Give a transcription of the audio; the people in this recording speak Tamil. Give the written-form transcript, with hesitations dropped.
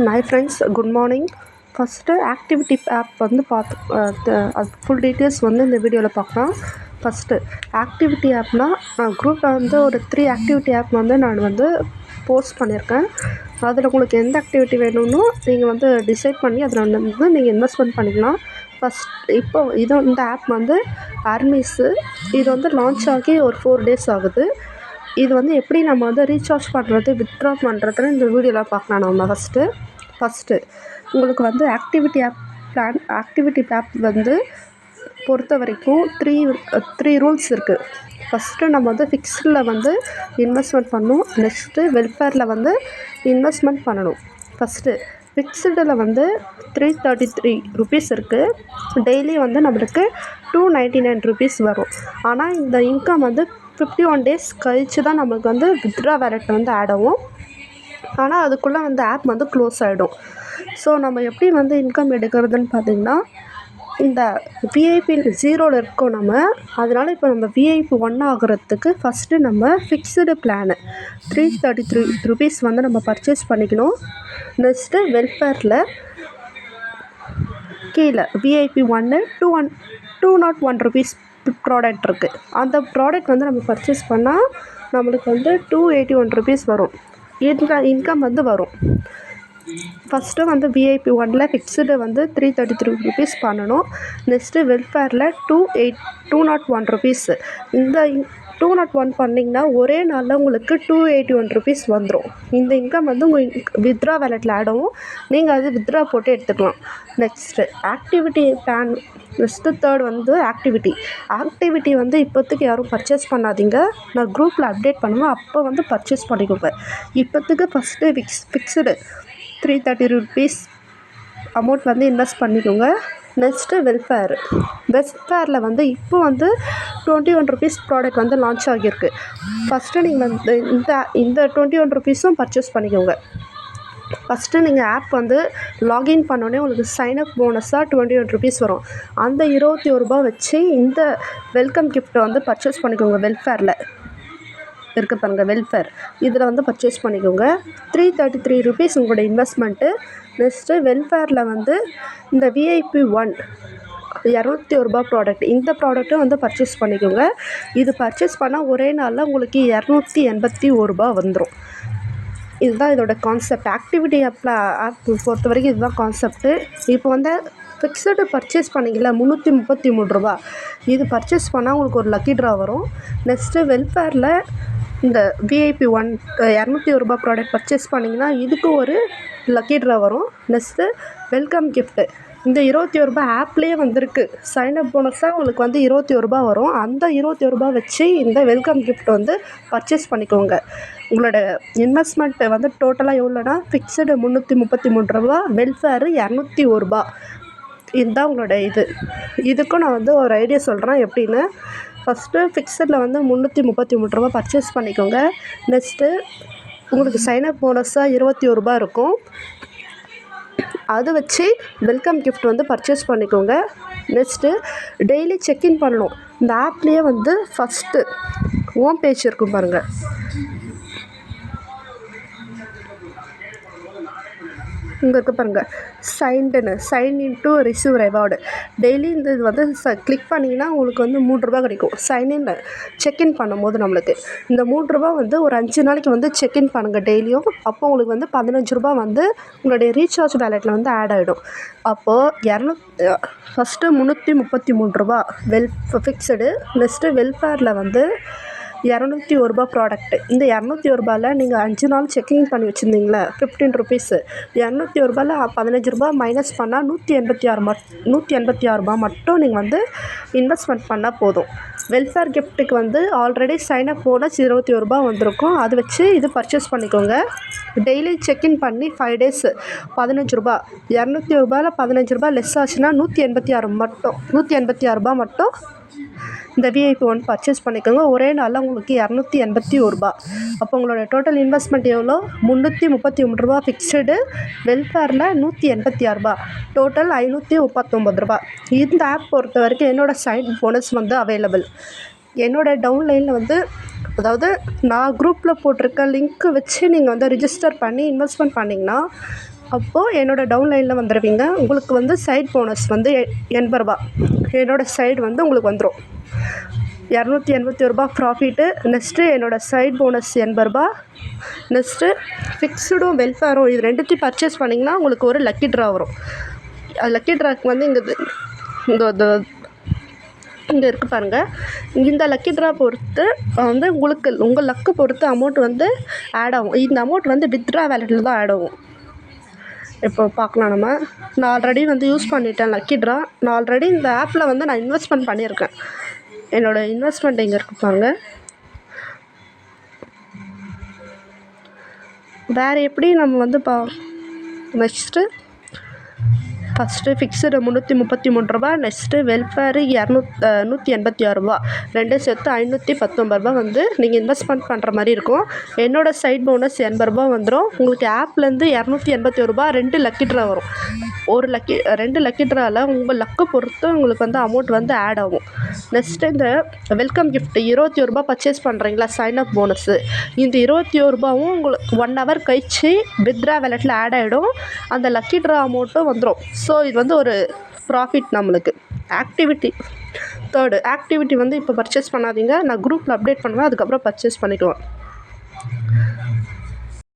Hi friends, good morning. First activity app வந்து அது ஃபுல் டீட்டெயில்ஸ் வந்து இந்த வீடியோவில் பார்க்கலாம். ஃபஸ்ட்டு ஆக்டிவிட்டி ஆப்னால் நான் குரூப்பில் வந்து ஒரு 3 ஆக்டிவிட்டி ஆப் வந்து நான் வந்து போஸ்ட் பண்ணியிருக்கேன். அதில் உங்களுக்கு எந்த ஆக்டிவிட்டி வேணும்னோ நீங்கள் வந்து டிசைட் பண்ணி அதில் வந்து நீங்கள் இன்வெஸ்ட்மெண்ட் பண்ணிக்கலாம். இந்த ஆப் வந்து ஆர்மிஸு இது வந்து லான்ச் ஆகி ஒரு 4 days ஆகுது. இது வந்து எப்படி நம்ம வந்து ரீசார்ஜ் பண்ணுறது, வித்ட்ரா பண்ணுறதுன்னு இந்த வீடியோவில் பார்க்கலாம். நம்ம ஃபஸ்ட்டு உங்களுக்கு வந்து ஆக்டிவிட்டி ஆப் வந்து பொறுத்த வரைக்கும் த்ரீ ரூல்ஸ் இருக்குது. ஃபஸ்ட்டு நம்ம வந்து ஃபிக்ஸ்டில் வந்து இன்வெஸ்ட்மெண்ட் பண்ணணும். நெக்ஸ்ட்டு வெல்ஃபேரில் வந்து இன்வெஸ்ட்மெண்ட் பண்ணணும். ஃபஸ்ட்டு ஃபிக்ஸ்டில் வந்து 333 rupees இருக்குது. டெய்லி வந்து நம்மளுக்கு 299 rupees வரும். ஆனால் இந்த இன்கம் வந்து 51 days கழித்து தான் நம்மளுக்கு வந்து வித்ட்ரா வேலெட் வந்து ஆட் ஆகும். ஆனால் அதுக்குள்ளே வந்து ஆப் வந்து க்ளோஸ் ஆகிடும். ஸோ நம்ம எப்படி வந்து இன்கம் எடுக்கிறதுன்னு பார்த்திங்கன்னா, இந்த விஐபி 0ல் இருக்கோம் நம்ம. அதனால் இப்போ நம்ம விஐபி 1 ஆகிறதுக்கு ஃபஸ்ட்டு நம்ம ஃபிக்ஸ்டு பிளானு 333 rupees வந்து நம்ம பர்ச்சேஸ் பண்ணிக்கணும். நெக்ஸ்ட்டு வெல்ஃபேரில் கீழே விஐபி 1 201 rupees ப்ராடக்ட் இருக்குது. அந்த ப்ராடக்ட் வந்து நம்ம பர்ச்சேஸ் பண்ணால் நம்மளுக்கு வந்து 281 rupees வரும். இந்த இன்கம் வந்து வரும். ஃபஸ்ட்டு வந்து விஐபி 1ல் ஃபிக்ஸ்டு வந்து 333 rupees பண்ணணும். நெக்ஸ்ட்டு வெல்ஃபேரில் 201 rupees. இந்த 201 பண்ணிங்கன்னா ஒரே நாளில் உங்களுக்கு 281 rupees வந்துடும். இந்த இன்கம் வந்து உங்கள் வித்ட்ரா வேலெட்டில் ஆட் ஆகும். நீங்கள் அது வித்ட்ரா போட்டு எடுத்துக்கலாம். Next activity plan. Next third வந்து ஆக்டிவிட்டி வந்து இப்போத்துக்கு யாரும் பர்ச்சேஸ் பண்ணாதீங்க. நான் குரூப்பில் அப்டேட் பண்ணுவேன், அப்போ வந்து பர்ச்சேஸ் பண்ணிக்கோங்க. இப்போத்துக்கு ஃபஸ்ட்டு ஃபிக்ஸ்டு 330 rupees அமௌண்ட் வந்து இன்வெஸ்ட் பண்ணிக்கோங்க. நெக்ஸ்ட்டு வெல்ஃபேரில் வந்து இப்போ வந்து 21 rupees ப்ராடக்ட் வந்து லான்ச் ஆகியிருக்கு. ஃபஸ்ட்டு நீங்கள் வந்து இந்த 21 rupeesம் பர்ச்சேஸ் பண்ணிக்கோங்க. ஃபஸ்ட்டு நீங்கள் ஆப் வந்து லாகின் பண்ணோடனே உங்களுக்கு சைனப் போனஸாக 21 rupees வரும். அந்த 21 ரூபா வச்சு இந்த வெல்கம் கிஃப்ட்டை வந்து பர்ச்சேஸ் பண்ணிக்கோங்க. வெல்ஃபேரில் இருக்குது பாருங்கள், வெல்ஃபேர் இதில் வந்து பர்ச்சேஸ் பண்ணிக்கோங்க. 333 rupees உங்களோட இன்வெஸ்ட்மெண்ட்டு. நெக்ஸ்ட்டு வெல்ஃபேரில் வந்து இந்த விஐபி 1 201 ரூபா ப்ராடக்ட், இந்த ப்ராடக்ட்டும் வந்து பர்ச்சேஸ் பண்ணிக்கோங்க. இது பர்ச்சேஸ் பண்ணால் ஒரே நாளில் உங்களுக்கு 281 ரூபா வந்துடும். இதுதான் இதோட கான்செப்ட். ஆக்டிவிட்டி ஆப் பொறுத்த வரைக்கும் இதுதான் கான்செப்ட்டு. இப்போ வந்து ஃபிக்ஸ்டு பர்ச்சேஸ் பண்ணிக்கல 333 ரூபா, இது பர்ச்சேஸ் பண்ணால் உங்களுக்கு ஒரு லக்கி ட்ரா வரும். நெக்ஸ்ட்டு வெல்ஃபேரில் இந்த விஐபி 1 201 ரூபா ப்ராடக்ட் பர்ச்சேஸ் பண்ணிங்கன்னா இதுக்கு ஒரு லக்கி ட்ரா வரும். நெக்ஸ்ட்டு வெல்கம் கிஃப்ட்டு, இந்த 21 ரூபா ஆப்லேயே வந்திருக்கு. சைனப் போனஸாக உங்களுக்கு வந்து 21 ரூபா வரும். அந்த 21 ரூபா வச்சு இந்த வெல்கம் கிஃப்ட் வந்து பர்ச்சேஸ் பண்ணிக்கோங்க. உங்களோட இன்வெஸ்ட்மெண்ட்டு வந்து டோட்டலாக எவ்வளோனா, ஃபிக்ஸ்டு 333 ரூபா, வெல்ஃபேரு 201 ரூபா. இதுதான் உங்களோட இதுக்கும் நான் வந்து ஒரு ஐடியா சொல்கிறேன் எப்படின்னு. ஃபஸ்ட்டு ஃபிக்ஸடில் வந்து 333 ரூபா பர்ச்சேஸ் பண்ணிக்கோங்க. நெக்ஸ்ட்டு உங்களுக்கு சைனப் போனஸாக 21 ரூபா இருக்கும். அது வச்சு வெல்கம் கிஃப்ட் வந்து பர்ச்சேஸ் பண்ணிக்கோங்க. நெக்ஸ்ட்டு டெய்லி செக்இன் பண்ணணும். இந்த ஆப்லேயே வந்து ஃபஸ்ட்டு ஹோம் பேஜ் இருக்கும் பாருங்கள். இங்கே இருக்க பாருங்கள், sign in to receive reward. Daily இந்த இது வந்து கிளிக் பண்ணிங்கன்னா உங்களுக்கு வந்து 3 ரூபா கிடைக்கும். செக்இன் பண்ணும்போது நம்மளுக்கு இந்த 3 ரூபா வந்து ஒரு 5 நாளைக்கு வந்து செக்இன் பண்ணுங்கள் டெய்லியும். அப்போ உங்களுக்கு வந்து 15 ரூபா வந்து உங்களுடைய ரீசார்ஜ் வேலெட்டில் வந்து ஆட் ஆகிடும். அப்போது ஃபஸ்ட்டு 333 ரூபா ஃபிக்ஸடு. நெக்ஸ்ட்டு வெல்ஃபேரில் வந்து 201 ரூபா ப்ராடக்ட்டு. இந்த 201 ரூபாயில் நீங்கள் 5 நாள் செக்கிங் பண்ணி வச்சுருந்தீங்களா 15 rupees, 201 ரூபாயில் 15 ரூபா மைனஸ் பண்ணால் 186 ரூபா மட்டும் நீங்கள் வந்து இன்வெஸ்ட்மெண்ட் பண்ணால் போதும். வெல்ஃபேர் கிஃப்ட்டுக்கு வந்து ஆல்ரெடி சைனப் போனஸ் 21 ரூபா வந்திருக்கும். அது வச்சு இது பர்ச்சேஸ் பண்ணிக்கோங்க. டெய்லி செக்இன் பண்ணி 5 days 15 ரூபா, 201 ரூபாயில் 15 ரூபா லெஸ் ஆச்சுன்னா 186 ரூபா மட்டும் இந்த விஐபி 1 பர்ச்சேஸ் பண்ணிக்கோங்க. ஒரே நாளில் உங்களுக்கு 281 ரூபா. அப்போ உங்களோட டோட்டல் இன்வெஸ்ட்மெண்ட் எவ்வளோ, 333 ரூபா ஃபிக்ஸ்டு, வெல்ஃபேரில் 186 ரூபா, டோட்டல் 539 ரூபா. இந்த ஆப் பொறுத்த வரைக்கும் என்னோடய சைன் போனஸ் வந்து அவைலபிள். என்னோடய டவுன்லைனில் வந்து, அதாவது நான் குரூப்பில் போட்டிருக்க லிங்க்கு வச்சு நீங்கள் வந்து ரிஜிஸ்டர் பண்ணி இன்வெஸ்ட்மெண்ட் பண்ணிங்கன்னா அப்போது என்னோடய டவுன்லைனில் வந்துடுவீங்க. உங்களுக்கு வந்து சைட் போனஸ் வந்து ரூ. 80. என்னோடய சைடு வந்து உங்களுக்கு வந்துடும் ரூ. 281 ப்ராஃபிட்டு. நெக்ஸ்ட்டு என்னோடய சைட் போனஸ் ரூ. 80. நெக்ஸ்ட்டு ஃபிக்ஸ்டும் வெல்ஃபேரும் இது ரெண்டுத்தையும் பர்ச்சேஸ் பண்ணிங்கன்னா உங்களுக்கு ஒரு லக்கி ட்ரா வரும். லக்கி ட்ராக்கு வந்து இங்கே இருக்குது பாருங்கள். இந்த லக்கி ட்ரா பொறுத்து வந்து உங்கள் லக்கு பொறுத்து அமௌண்ட் வந்து ஆட் ஆகும். இந்த அமௌண்ட் வந்து வித்ட்ரா வேலெட்டில் தான் ஆட் ஆகும். இப்போ பார்க்கலாம். நான் ஆல்ரெடி வந்து யூஸ் பண்ணிட்டேன் லக்கி ட்ரா. நான் ஆல்ரெடி இந்த ஆப்பில் வந்து நான் இன்வெஸ்ட்மெண்ட் பண்ணியிருக்கேன். என்னோடய இன்வெஸ்ட்மெண்ட் இங்கே இருக்குது பாருங்கள். வேறு எப்படி நம்ம வந்து நெக்ஸ்ட்டு ஃபஸ்ட்டு ஃபிக்ஸ்டு ரூ. 333. Next welfare 186. ரெண்டும் சேர்த்து ரூ. 519 வந்து நீங்கள் இன்வெஸ்ட்மெண்ட் பண்ணுற மாதிரி இருக்கும். என்னோடய சைட் போனஸ் ரூ. 80 வந்துடும். உங்களுக்கு ஆப்லேருந்து ரூ. 281 2 லக்கி ட்ரா வரும். ரெண்டு லக்கி ட்ராவில் உங்கள் லக்கு பொறுத்து உங்களுக்கு வந்து அமௌண்ட் வந்து ஆட் ஆகும். நெக்ஸ்ட்டு இந்த வெல்கம் கிஃப்ட் ரூ. 21 பர்ச்சேஸ் பண்ணுறீங்களா சைன் அப் போனஸு, இந்த ரூ. 21 உங்களுக்கு 1 ஹவர் கழிச்சு வித்ட்ரா வேலெட்டில் ஆட் ஆகிடும். அந்த லக்கி ட்ரா அமௌண்ட்டும் வந்துடும். ஸோ இது வந்து ஒரு ப்ராஃபிட் நம்மளுக்கு. தேர்டு ஆக்டிவிட்டி வந்து இப்போ பர்ச்சேஸ் பண்ணாதீங்க. நான் குரூப்பில் அப்டேட் பண்ணுவேன். அதுக்கப்புறம் பர்ச்சேஸ் பண்ணிக்குவேன்.